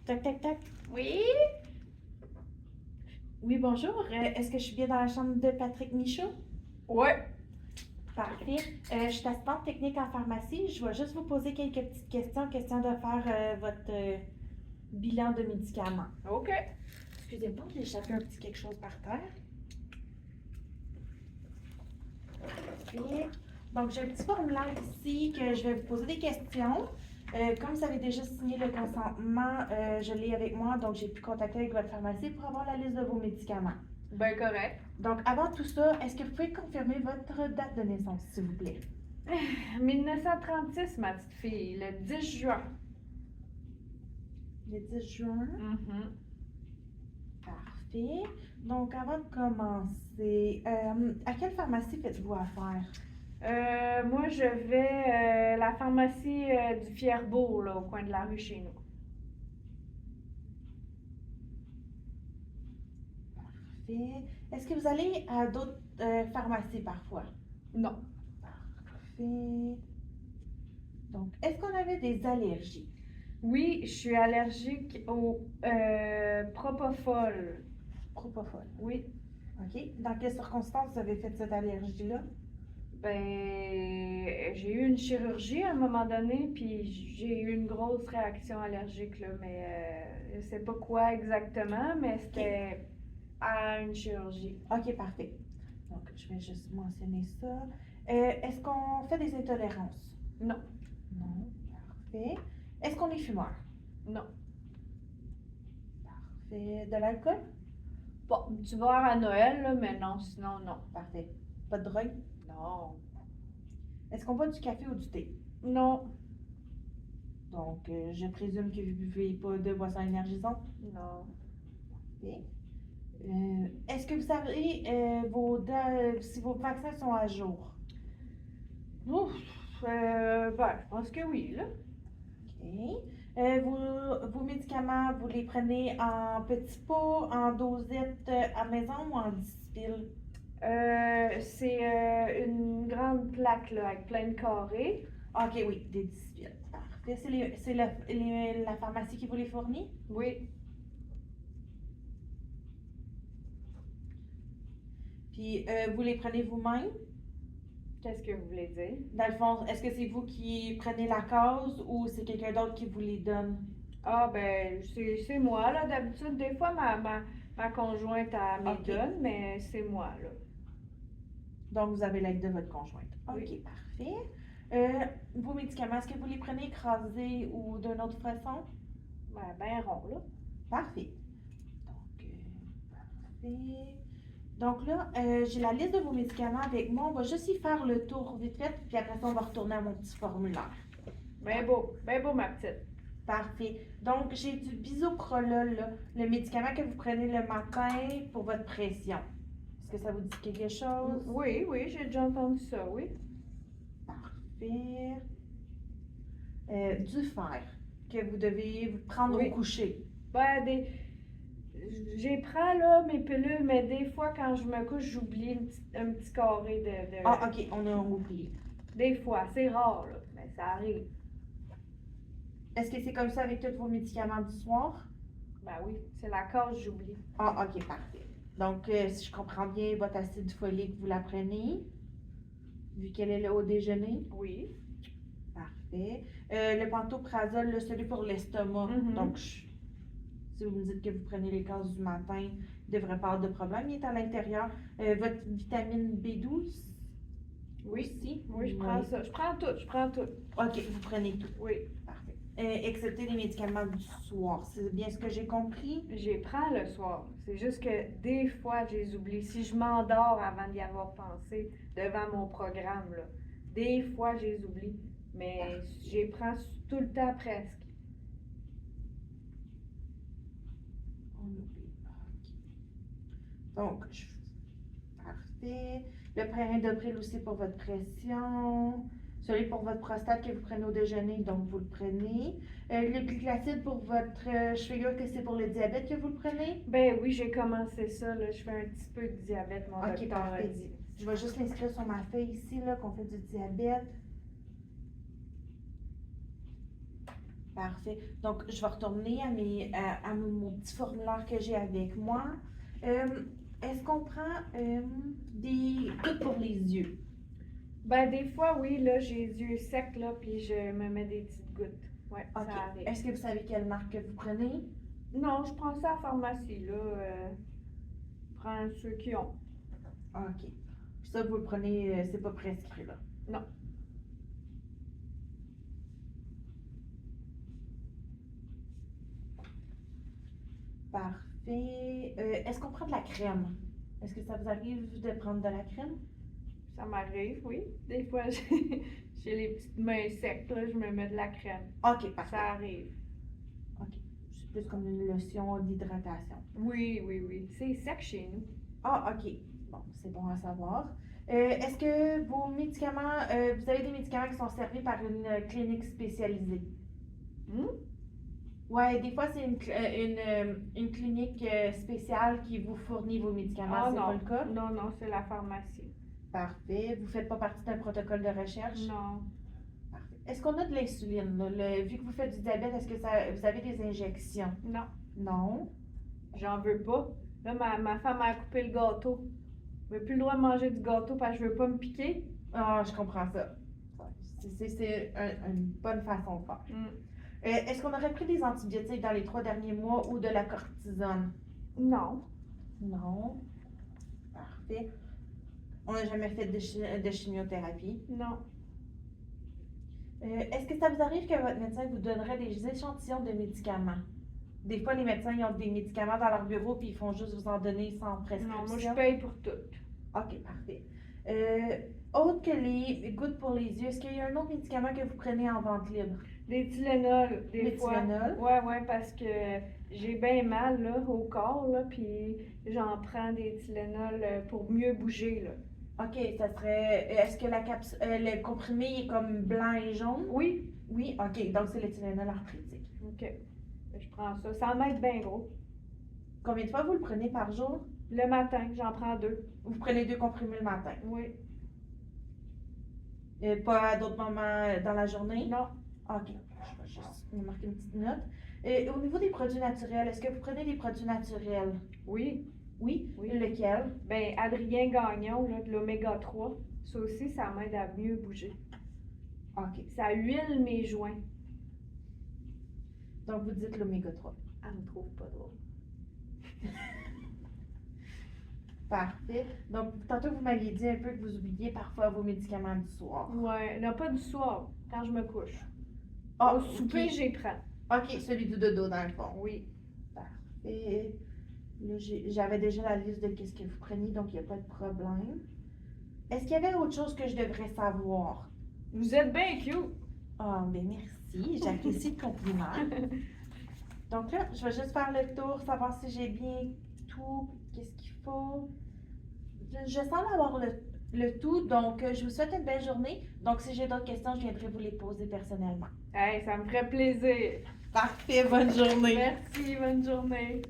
Tac, tac, tac. Oui? Oui, bonjour. Est-ce que je suis bien dans la chambre de Patrick Michaud? Ouais. Parfait. Je suis assistante technique en pharmacie. Je vais juste vous poser quelques petites questions, question de faire votre bilan de médicaments. OK. Excusez-moi, j'ai échappé un petit quelque chose par terre. Parfait. Donc, j'ai un petit formulaire ici que je vais vous poser des questions. Comme vous avez déjà signé le consentement, je l'ai avec moi, donc j'ai pu contacter avec votre pharmacie pour avoir la liste de vos médicaments. Ben correct. Donc, avant tout ça, est-ce que vous pouvez confirmer votre date de naissance, s'il vous plaît? 1936, ma petite fille, le 10 juin. Le 10 juin. Mhm. Parfait. Donc, avant de commencer, à quelle pharmacie faites-vous affaire? Moi, je vais la pharmacie du Fierbourg, là, au coin de la rue chez nous. Parfait. Est-ce que vous allez à d'autres pharmacies parfois? Non. Parfait. Donc, est-ce qu'on avait des allergies? Oui, je suis allergique au propofol. Propofol. Oui. OK. Dans quelles circonstances vous avez fait cette allergie-là? Ben, j'ai eu une chirurgie à un moment donné, puis j'ai eu une grosse réaction allergique, là, mais je sais pas quoi exactement, mais c'était à une chirurgie. OK, parfait. Donc, je vais juste mentionner ça. Est-ce qu'on fait des intolérances? Non, Non. Parfait. Est-ce qu'on est fumeur? non. Parfait. De l'alcool? Bon, du verre à Noël, là, mais non, sinon, non. Parfait. Pas de drogue? Non. Est-ce qu'on boit du café ou du thé? Non, Donc, je présume que vous ne buvez pas de boissons énergisantes? non. Parfait. Est-ce que vous savez si vos vaccins sont à jour? Ouf, ben, je pense que oui, là. OK. Vos médicaments, vous les prenez en petits pots, en dosette à maison ou en 10 piles? C'est une grande plaque, là, avec plein de carrés. OK, oui, des 10 piles. Parfait. C'est la pharmacie qui vous les fournit? Oui. Puis, vous les prenez vous-même? Qu'est-ce que vous voulez dire? Dans le fond, est-ce que c'est vous qui prenez la cause ou c'est quelqu'un d'autre qui vous les donne? Ah, ben, c'est moi, là, d'habitude. Des fois, ma conjointe, elle me OK. donne, mais c'est moi, là. Donc, vous avez l'aide de votre conjointe. OK, Oui. parfait. Vos médicaments, est-ce que vous les prenez écrasés ou d'une autre façon? Ben rond, là. Parfait. Donc, parfait. Donc là, j'ai la liste de vos médicaments avec moi. On va juste y faire le tour vite fait, puis après ça, on va retourner à mon petit formulaire. Ben beau, ma petite. Parfait. Donc, j'ai du bisoprolol, là, le médicament que vous prenez le matin pour votre pression. Est-ce que ça vous dit quelque chose? Oui, oui, j'ai déjà entendu ça, oui. Parfait. Du fer que vous devez vous prendre Oui. au coucher. Ben, j'y prends, là, mes pilules, mais des fois, quand je me couche, j'oublie un petit carré de... Ah, OK, on a oublié. Des fois, c'est rare, là, mais ça arrive. Est-ce que c'est comme ça avec tous vos médicaments du soir? Ben oui, c'est la cause, j'oublie. Ah, OK, parfait. Donc, si je comprends bien, votre acide folique, vous la prenez, vu qu'elle est là au déjeuner. Oui. Parfait. Le pantoprazole, là, celui pour l'estomac. Mhm. Donc, si vous me dites que vous prenez les cases du matin, il ne devrait pas avoir de problème. Il est à l'intérieur. Votre vitamine B12? Oui. Aussi? Oui, je prends ça. Je prends tout. OK, vous prenez tout. Oui. Parfait. Excepté les médicaments du soir. C'est bien ce que j'ai compris? J'y prends le soir. C'est juste que des fois, je les oublie. Si je m'endors avant d'y avoir pensé devant mon programme, là, des fois, je les oublie. Mais j'y prends tout le temps presque. On oublie. OK. Donc, parfait. Le perindopril aussi pour votre pression. Celui pour votre prostate que vous prenez au déjeuner, donc vous le prenez. Le glycacide pour votre, je figure que c'est pour le diabète que vous le prenez. Ben oui, j'ai commencé ça, là. Je fais un petit peu de diabète, mon OK, docteur a parfait. dit. Je vais juste l'inscrire sur ma feuille ici, là, qu'on fait du diabète. Parfait. Donc, je vais retourner à mon petit formulaire que j'ai avec moi. Est-ce qu'on prend des gouttes pour les yeux? Ben, des fois, oui, là, j'ai les yeux secs, là, puis je me mets des petites gouttes. Ouais, OK. ça arrive. Est-ce que vous savez quelle marque que vous prenez? Non, je prends ça à la pharmacie, là. Je prends ceux qui ont. OK. Puis ça, vous le prenez, c'est pas prescrit, là? Non. Parfait. Est-ce qu'on prend de la crème? Est-ce que ça vous arrive de prendre de la crème? Ça m'arrive, oui. Des fois, j'ai les petites mains secs, là, je me mets de la crème. OK, parfait. Ça arrive. OK. C'est plus comme une lotion d'hydratation. Oui, oui, oui. C'est sec chez nous. Ah, OK. Bon, c'est bon à savoir. Est-ce que vos médicaments, vous avez des médicaments qui sont servis par une clinique spécialisée? Hmm? Ouais, des fois, c'est une clinique spéciale qui vous fournit vos médicaments. Ah C'est pas non. le cas? Non, non, c'est la pharmacie. Parfait. Vous faites pas partie d'un protocole de recherche? Non. Parfait. Est-ce qu'on a de l'insuline, là? Vu que vous faites du diabète, est-ce que vous avez des injections? Non. Non. J'en veux pas. Là, ma femme a coupé le gâteau. Je n'ai plus le droit de manger du gâteau parce que je veux pas me piquer. Ah, je comprends ça. C'est une bonne façon de faire. Hmm. Est-ce qu'on aurait pris des antibiotiques dans les 3 derniers mois ou de la cortisone? Non. Non. Parfait. On n'a jamais fait de chimiothérapie. Non. Est-ce que ça vous arrive que votre médecin vous donnerait des échantillons de médicaments? Des fois, les médecins ils ont des médicaments dans leur bureau puis ils font juste vous en donner sans prescription. Non, moi je paye pour tout. OK, parfait. Autre que les gouttes pour les yeux, est-ce qu'il y a un autre médicament que vous prenez en vente libre? Des Tylenol, des Les fois. Tylenol? Ouais, parce que j'ai bien mal là, au corps, là, puis j'en prends des Tylenol pour mieux bouger, là. OK, ça serait. Est-ce que le comprimé est comme blanc et jaune? Oui. Oui, OK, donc c'est le Tylenol arthritique. OK. Je prends ça. Ça m'aide bien gros. Combien de fois vous le prenez par jour? Le matin, j'en prends 2. Vous prenez 2 comprimés le matin. Oui. Pas à d'autres moments dans la journée? Non. OK, je vais juste me marquer une petite note. Au niveau des produits naturels, est-ce que vous prenez des produits naturels? Oui. Oui? Oui. Lequel? Ben, Adrien Gagnon, là, de l'oméga 3, ça aussi, ça m'aide à mieux bouger. OK. Ça huile mes joints. Donc, vous dites l'oméga 3. Elle me trouve pas drôle. Parfait. Donc, tantôt, vous m'aviez dit un peu que vous oubliez parfois vos médicaments du soir. Ouais, non, pas du soir, quand je me couche. Ah, Au souper, ok. j'y prends. OK, celui du dodo, dans le fond. Oui. Parfait. Là, j'avais déjà la liste de qu'est-ce que vous preniez, donc il n'y a pas de problème. Est-ce qu'il y avait autre chose que je devrais savoir? Vous êtes bien cute. Ah, ben merci, j'apprécie le compliment. Donc là, je vais juste faire le tour, savoir si j'ai bien tout, qu'est-ce qu'il faut. Je semble avoir le tout, donc je vous souhaite une belle journée. Donc si j'ai d'autres questions, je viendrai vous les poser personnellement. Hey, ça me ferait plaisir. Parfait, bonne journée. Merci, bonne journée.